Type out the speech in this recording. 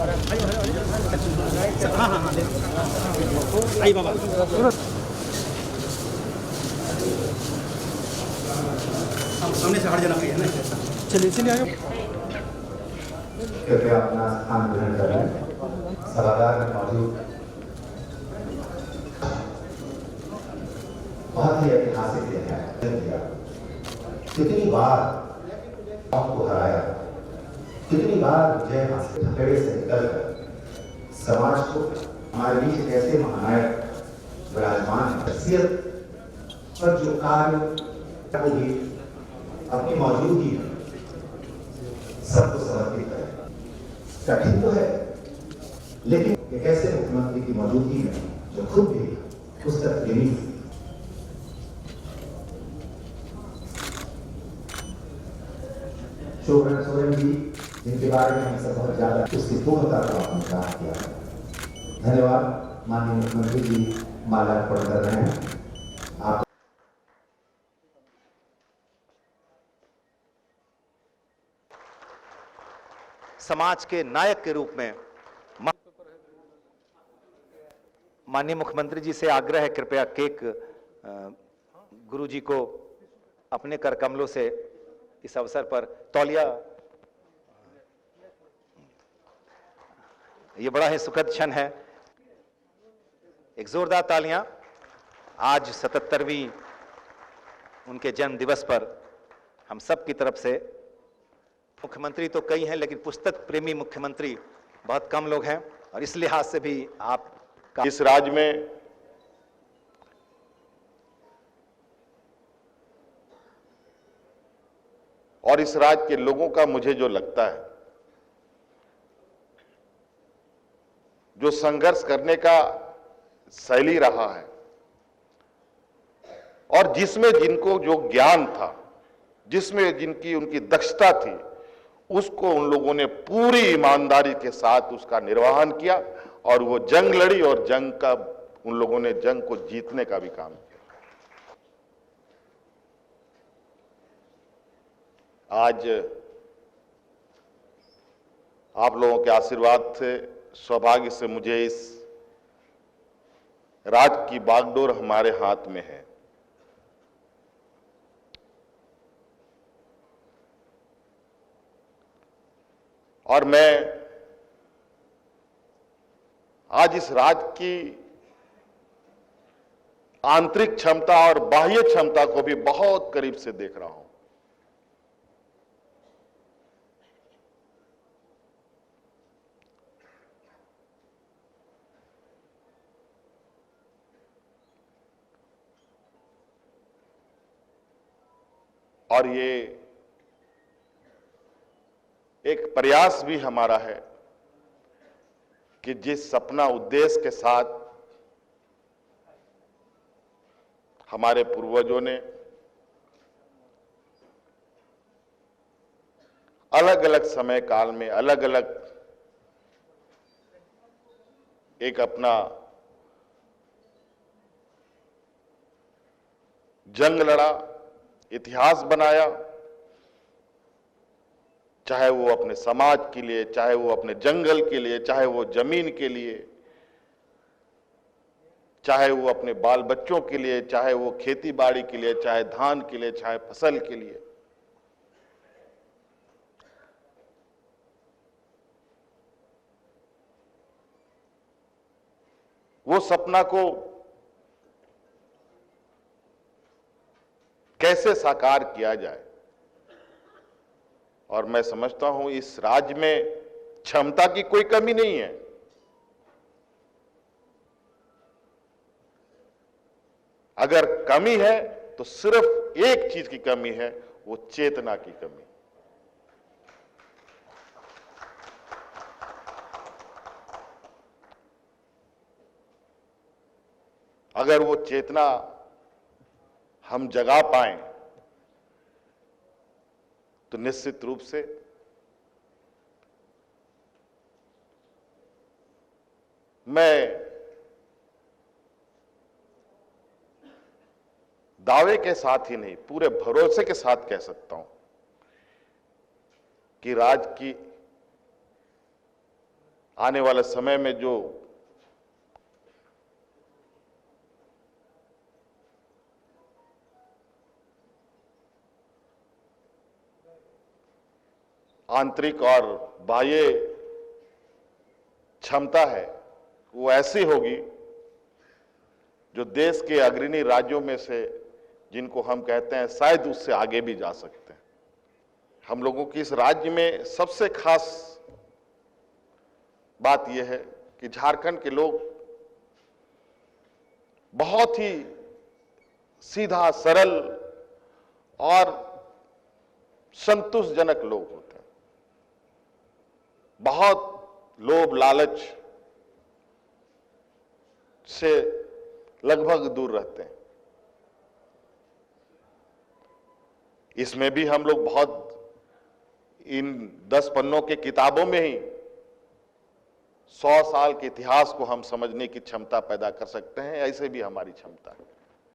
हाँ हाँ हाँ आई बाबा सामने से हट जाना चाहिए ना। चलिए चलिए आगे। कृपया अपना स्थान ग्रहण करें। सभागार में मौजूद बहुत ही ऐतिहासिक दिन है। कितनी बार आपको हराया, कितनी बार विजय हासिल खतरे से निकलकर समाज को हमारे बीच कैसे महानायक विराजमान शख्सियत पर जो कार्य को भी अपनी मौजूदगी में सबको समर्पित है। कठिन तो है, लेकिन एक ऐसे मुख्यमंत्री की मौजूदगी में जो खुद भी पुस्तक प्रेमी, शोभन सोरेन जी, जिनके बारे में हम सब बहुत ज्यादा उसकी पूर्णता को आपने प्राप्त किया है। धन्यवाद। माननीय मुख्यमंत्री जी माल्यार्पण कर रहे हैं। आप समाज के नायक के रूप में माननीय मुख्यमंत्री जी से आग्रह है, कृपया केक गुरु जी को अपने कर कमलों से इस अवसर पर तौलिया। ये बड़ा ही सुखद क्षण है। एक जोरदार तालियां। आज 77वीं उनके जन्म दिवस पर हम सब की तरफ से, मुख्यमंत्री तो कई हैं लेकिन पुस्तक प्रेमी मुख्यमंत्री बहुत कम लोग हैं, और इस लिहाज से भी आप इस राज्य में और इस राज्य के लोगों का मुझे जो लगता है, जो संघर्ष करने का शैली रहा है और जिसमें जिनको जो ज्ञान था, जिसमें जिनकी उनकी दक्षता थी, उसको उन लोगों ने पूरी ईमानदारी के साथ उसका निर्वहन किया और वो जंग लड़ी और जंग का उन लोगों ने जंग को जीतने का भी काम किया। आज आप लोगों के आशीर्वाद से, सौभाग्य से मुझे इस राज्य की बागडोर हमारे हाथ में है। और मैं आज इस राज्य की आंतरिक क्षमता और बाह्य क्षमता को भी बहुत करीब से देख रहा हूं। और ये एक प्रयास भी हमारा है कि जिस सपना उद्देश्य के साथ हमारे पूर्वजों ने अलग अलग समय काल में अलग अलग एक अपना जंग लड़ा, इतिहास बनाया, चाहे वो अपने समाज के लिए, चाहे वो अपने जंगल के लिए, चाहे वो जमीन के लिए, चाहे वो अपने बाल बच्चों के लिए, चाहे वो खेती बाड़ी के लिए, चाहे धान के लिए, चाहे फसल के लिए। वो सपना को कैसे साकार किया जाए, और मैं समझता हूं इस राज्य में क्षमता की कोई कमी नहीं है। अगर कमी है तो सिर्फ एक चीज की कमी है, वो चेतना की कमी। अगर वो चेतना हम जगा पाएं तो निश्चित रूप से मैं दावे के साथ ही नहीं, पूरे भरोसे के साथ कह सकता हूं कि राज्य की आने वाले समय में जो आंतरिक और बाह्य क्षमता है वो ऐसी होगी जो देश के अग्रणी राज्यों में से जिनको हम कहते हैं शायद उससे आगे भी जा सकते हैं। हम लोगों की इस राज्य में सबसे खास बात यह है कि झारखंड के लोग बहुत ही सीधा सरल और संतोषजनक लोग होते हैं, बहुत लोभ लालच से लगभग दूर रहते हैं। इसमें भी हम लोग बहुत इन 10 पन्नों के किताबों में ही 100 साल के इतिहास को हम समझने की क्षमता पैदा कर सकते हैं, ऐसे भी हमारी क्षमता है।